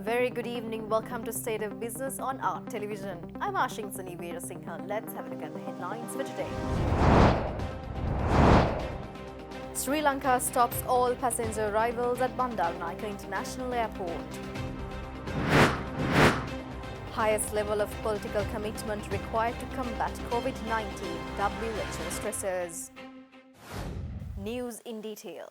very good evening. Welcome to State of Business on Art Television. I'm Ashing Sani Veerasinghe. Let's have a look at the headlines for today. Sri Lanka stops all passenger arrivals at Bandaranaike International Airport. Highest level of political commitment required to combat COVID-19, WHO stresses. News in detail.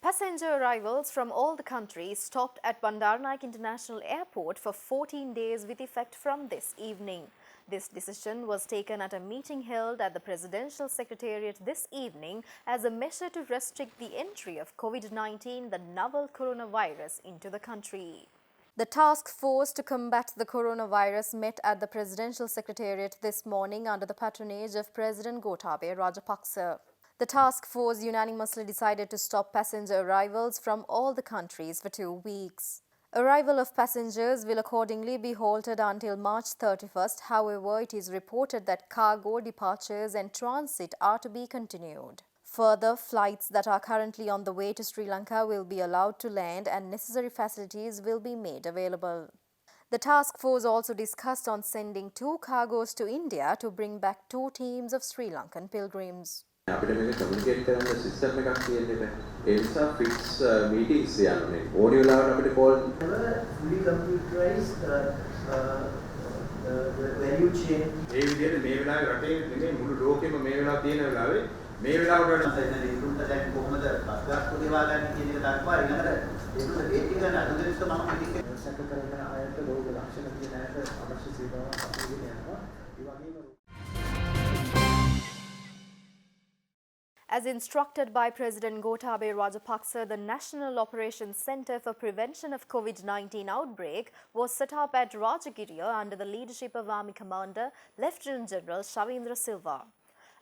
Passenger arrivals from all the countries stopped at Bandaranaike International Airport for 14 days with effect from this evening. This decision was taken at a meeting held at the Presidential Secretariat this evening as a measure to restrict the entry of COVID-19, the novel coronavirus, into the country. The task force to combat the coronavirus met at the Presidential Secretariat this morning under the patronage of President Gotabaya Rajapaksa. The task force unanimously decided to stop passenger arrivals from all the countries for 2 weeks. Arrival of passengers will accordingly be halted until March 31st. However, it is reported that cargo, departures and transit are to be continued. Further, flights that are currently on the way to Sri Lanka will be allowed to land and necessary facilities will be made available. The task force also discussed on sending 2 cargoes to India to bring back 2 teams of Sri Lankan pilgrims. අපිට මේක communicate කරන්න system එකක් තියෙන්නේ නැහැ. ඒ නිසා fix මීටින්ග්ස් යන්නේ. ඕනි වෙලාවට අපිට call fully computerized the value chain. ඒ විදිහට මේ වෙලාවේ රටේ නෙමෙයි මුළු ලෝකෙම මේ වෙලාව තියෙන වෙලාවේ මේ වෙලාවට දැන් ඉරුන්ට දැන් කොහොමද බස් ගාස්තු ගෙවා ගන්න කියන එක දක්වා ඊළඟට ඒකට වේටිං ගන්න අද දෙස්ස මම පිටිකේ සැක කරන අයට රෝග ලක්ෂණ තියෙන අයට අවශ්‍ය සේවාවක් අපිට යනවා. ඒ වගේම As instructed by President Gotabaya Rajapaksa, the National Operations Centre for Prevention of COVID-19 outbreak was set up at Rajagiriya under the leadership of Army Commander Lieutenant General Shavindra Silva.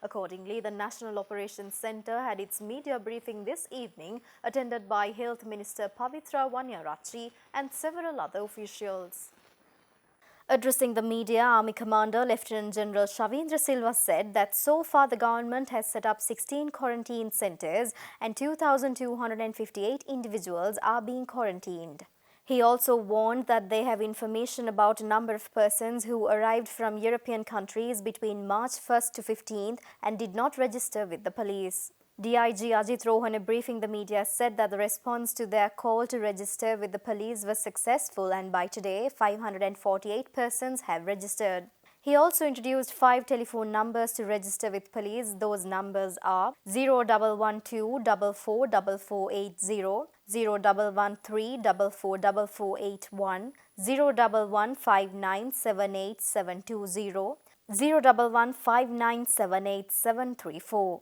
Accordingly, the National Operations Centre had its media briefing this evening, attended by Health Minister Pavitra Wanyarachi and several other officials. Addressing the media, Army Commander Lieutenant General Shavindra Silva said that so far the government has set up 16 quarantine centres and 2,258 individuals are being quarantined. He also warned that they have information about a number of persons who arrived from European countries between March 1st to 15th and did not register with the police. DIG Ajit Rohane, briefing the media, said that the response to their call to register with the police was successful and by today 548 persons have registered. He also introduced 5 telephone numbers to register with police. Those numbers are 0112 444480, 0113 444481, 01159787720, 01159787734.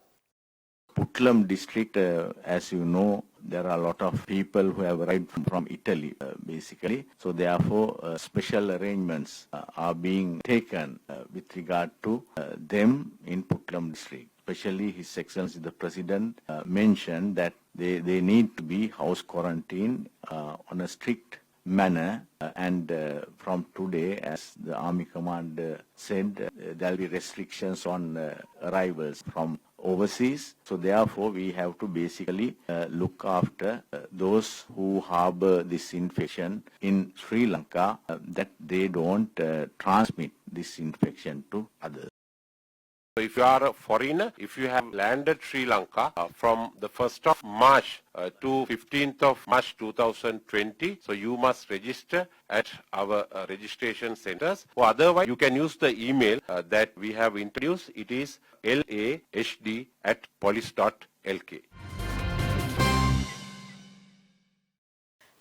Puttlam district, as you know, there are a lot of people who have arrived from Italy, basically. So therefore, special arrangements are being taken with regard to them in Puttlam district. Especially His Excellency the President mentioned that they need to be house quarantined on a strict manner and from today, as the Army Commander said, there will be restrictions on arrivals from overseas. So therefore, we have to basically look after those who harbor this infection in Sri Lanka, that they don't transmit this infection to others. If you are a foreigner, if you have landed Sri Lanka from the 1st of March to 15th of March 2020, so you must register at our registration centers. Or otherwise, you can use the email that we have introduced. It is lahd@police.lk.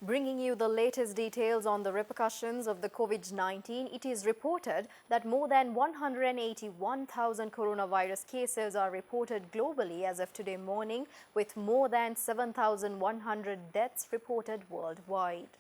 Bringing you the latest details on the repercussions of the COVID-19, it is reported that more than 181,000 coronavirus cases are reported globally as of today morning, with more than 7,100 deaths reported worldwide.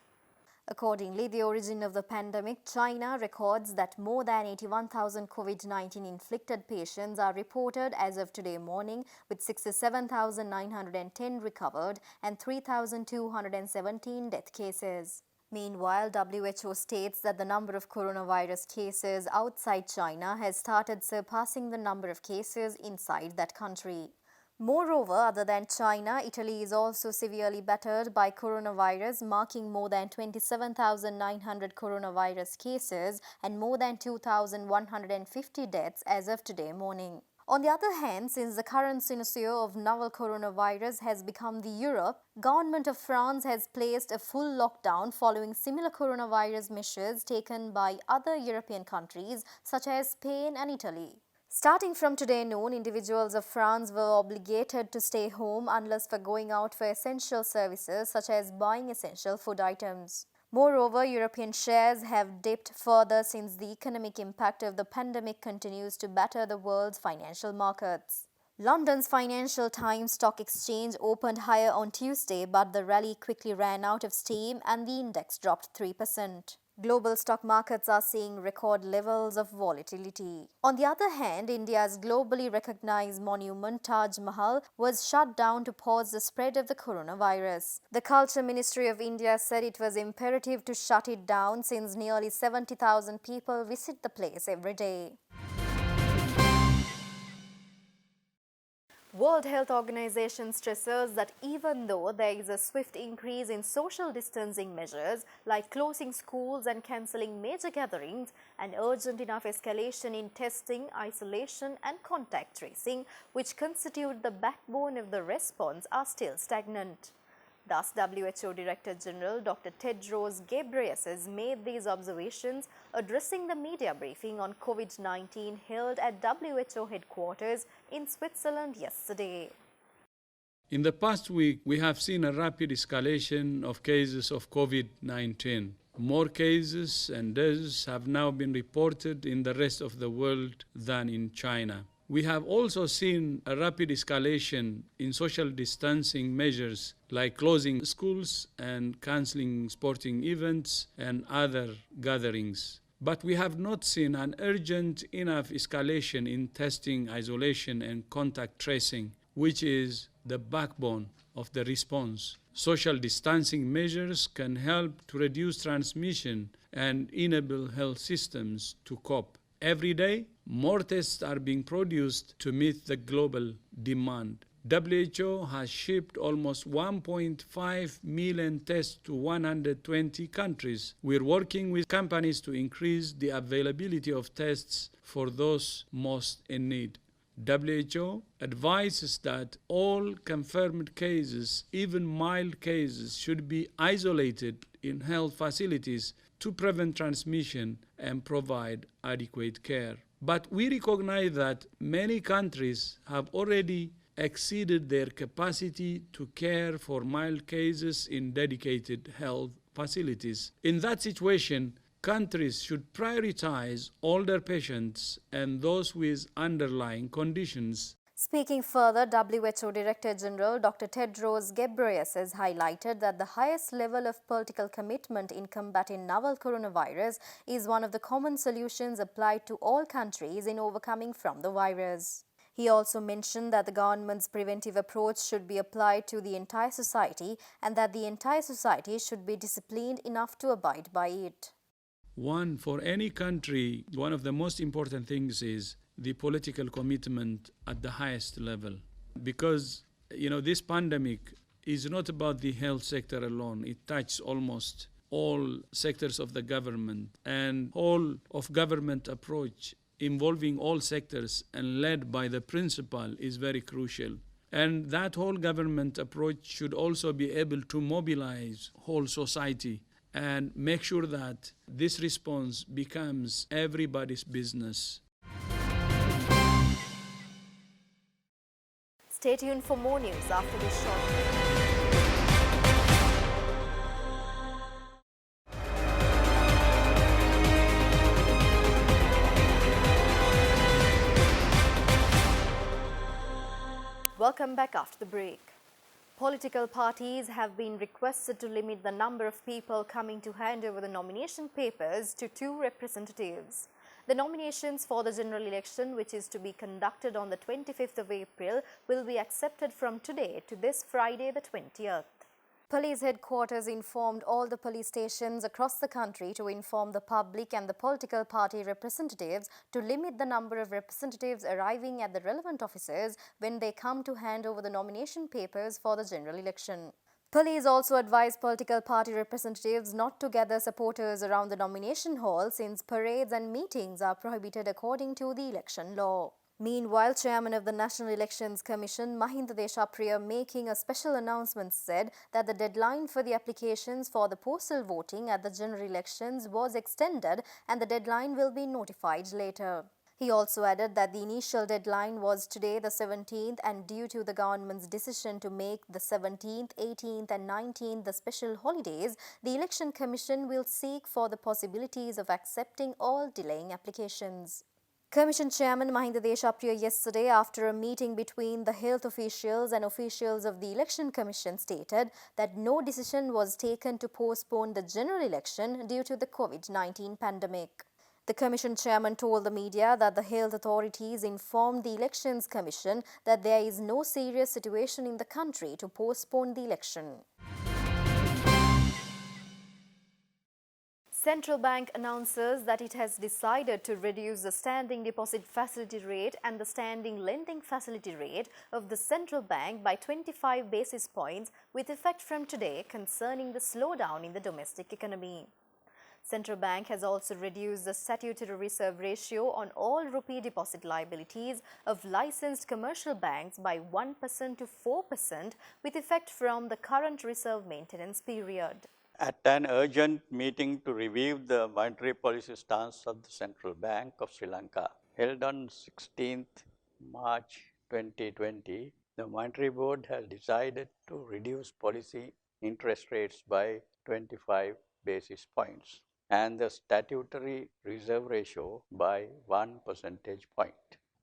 Accordingly, the origin of the pandemic, China records that more than 81,000 COVID-19 inflicted patients are reported as of today morning, with 67,910 recovered and 3,217 death cases. Meanwhile, WHO states that the number of coronavirus cases outside China has started surpassing the number of cases inside that country. Moreover, other than China, Italy is also severely battered by coronavirus, marking more than 27,900 coronavirus cases and more than 2,150 deaths as of today morning. On the other hand, since the current scenario of novel coronavirus has become the Europe, government of France has placed a full lockdown following similar coronavirus measures taken by other European countries such as Spain and Italy. Starting from today noon, individuals of France were obligated to stay home unless for going out for essential services such as buying essential food items. Moreover, European shares have dipped further since the economic impact of the pandemic continues to batter the world's financial markets. London's Financial Times Stock Exchange opened higher on Tuesday, but the rally quickly ran out of steam and the index dropped 3%. Global stock markets are seeing record levels of volatility. On the other hand, India's globally recognized monument Taj Mahal was shut down to pause the spread of the coronavirus. The Culture Ministry of India said it was imperative to shut it down since nearly 70,000 people visit the place every day. World Health Organization stresses that even though there is a swift increase in social distancing measures like closing schools and cancelling major gatherings, an urgent enough escalation in testing, isolation and contact tracing, which constitute the backbone of the response, are still stagnant. Thus, WHO Director General Dr. Tedros Ghebreyesus made these observations addressing the media briefing on COVID-19 held at WHO headquarters in Switzerland yesterday. In the past week, we have seen a rapid escalation of cases of COVID-19. More cases and deaths have now been reported in the rest of the world than in China. We have also seen a rapid escalation in social distancing measures like closing schools and cancelling sporting events and other gatherings. But we have not seen an urgent enough escalation in testing, isolation and contact tracing, which is the backbone of the response. Social distancing measures can help to reduce transmission and enable health systems to cope. Every day, more tests are being produced to meet the global demand. WHO has shipped almost 1.5 million tests to 120 countries. We're working with companies to increase the availability of tests for those most in need. WHO advises that all confirmed cases, even mild cases, should be isolated in health facilities to prevent transmission and provide adequate care. But we recognize that many countries have already exceeded their capacity to care for mild cases in dedicated health facilities. In that situation, countries should prioritize older patients and those with underlying conditions. Speaking further, WHO Director General Dr. Tedros Ghebreyesus highlighted that the highest level of political commitment in combating novel coronavirus is one of the common solutions applied to all countries in overcoming from the virus. He also mentioned that the government's preventive approach should be applied to the entire society and that the entire society should be disciplined enough to abide by it. For any country, one of the most important things is the political commitment at the highest level. Because, this pandemic is not about the health sector alone. It touches almost all sectors of the government. And whole of government approach involving all sectors and led by the principal is very crucial. And that whole government approach should also be able to mobilize whole society and make sure that this response becomes everybody's business. Stay tuned for more news after this short break. Welcome back after the break. Political parties have been requested to limit the number of people coming to hand over the nomination papers to 2 representatives. The nominations for the general election, which is to be conducted on the 25th of April, will be accepted from today to this Friday the 20th. Police headquarters informed all the police stations across the country to inform the public and the political party representatives to limit the number of representatives arriving at the relevant offices when they come to hand over the nomination papers for the general election. Police also advised political party representatives not to gather supporters around the nomination hall since parades and meetings are prohibited according to the election law. Meanwhile, Chairman of the National Elections Commission, Mahinda Deshapriya, making a special announcement, said that the deadline for the applications for the postal voting at the general elections was extended and the deadline will be notified later. He also added that the initial deadline was today, the 17th, and due to the government's decision to make the 17th, 18th and 19th the special holidays, the Election Commission will seek for the possibilities of accepting all delaying applications. Commission Chairman Mahinda Deshapriya yesterday, after a meeting between the health officials and officials of the Election Commission, stated that no decision was taken to postpone the general election due to the COVID-19 pandemic. The Commission Chairman told the media that the health authorities informed the Elections Commission that there is no serious situation in the country to postpone the election. Central Bank announces that it has decided to reduce the standing deposit facility rate and the standing lending facility rate of the Central Bank by 25 basis points with effect from today, concerning the slowdown in the domestic economy. Central Bank has also reduced the statutory reserve ratio on all rupee deposit liabilities of licensed commercial banks by 1% to 4% with effect from the current reserve maintenance period. At an urgent meeting to review the monetary policy stance of the Central Bank of Sri Lanka, held on 16th March 2020, the Monetary Board has decided to reduce policy interest rates by 25 basis points and the statutory reserve ratio by 1 percentage point.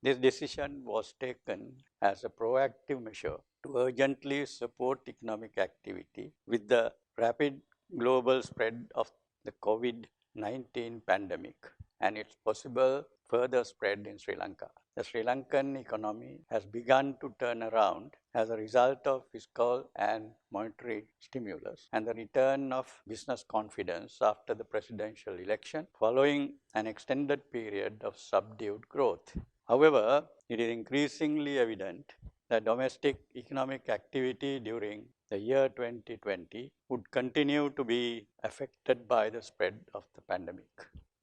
This decision was taken as a proactive measure to urgently support economic activity with the rapid global spread of the COVID-19 pandemic and its possible further spread in Sri Lanka. The Sri Lankan economy has begun to turn around as a result of fiscal and monetary stimulus and the return of business confidence after the presidential election following an extended period of subdued growth. However, it is increasingly evident that domestic economic activity during the year 2020 would continue to be affected by the spread of the pandemic.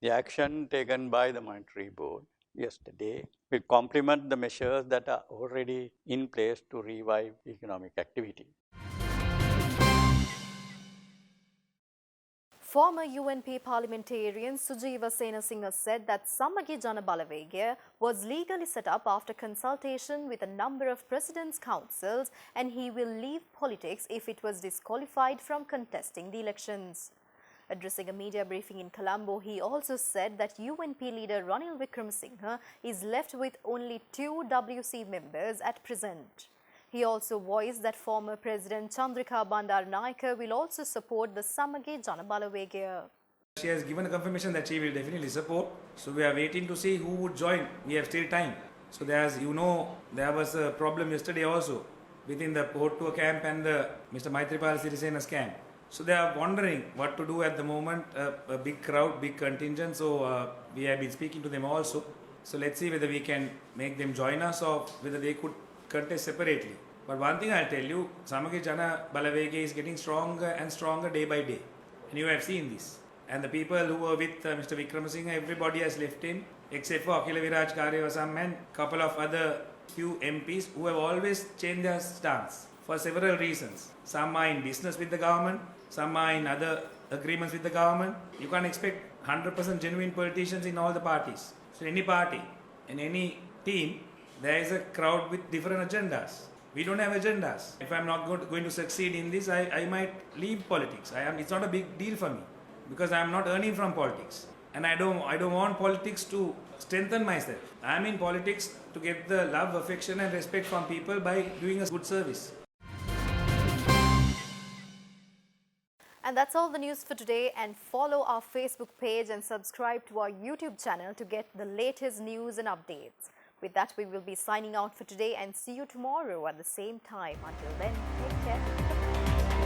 The action taken by the Monetary Board yesterday will complement the measures that are already in place to revive economic activity. Former UNP parliamentarian Sujeeva Senasinghe said that Samagi Jana Balawegaya was legally set up after consultation with a number of president's councils and he will leave politics if it was disqualified from contesting the elections. Addressing a media briefing in Colombo, he also said that UNP leader Ranil Wickremesinghe is left with only 2 WC members at present. He also voiced that former President Chandrika Bandaranaike will also support the Samagi Jana Balawegaya. She has given a confirmation that she will definitely support. So we are waiting to see who would join. We have still time. So there was a problem yesterday also within the Port Tour camp and the Mr. Maitripal Sirisena's camp. So they are wondering what to do at the moment. A big crowd, big contingent. So we have been speaking to them also. So let's see whether we can make them join us or whether they could contest separately. But one thing I'll tell you, Samagi Jana Balawegaya is getting stronger and stronger day by day. And you have seen this. And the people who were with Mr. Wickremesinghe, everybody has left him, except for Akhila Viraj Karyavasam and couple of other few MPs who have always changed their stance for several reasons. Some are in business with the government, some are in other agreements with the government. You can't expect 100% genuine politicians in all the parties. So any party, in any team, there is a crowd with different agendas. We don't have agendas. If I'm not going to succeed in this, I might leave politics. It's not a big deal for me because I'm not earning from politics. And I don't want politics to strengthen myself. I'm in politics to get the love, affection and respect from people by doing a good service. And that's all the news for today, and follow our Facebook page and subscribe to our YouTube channel to get the latest news and updates. With that, we will be signing out for today and see you tomorrow at the same time. Until then, take care.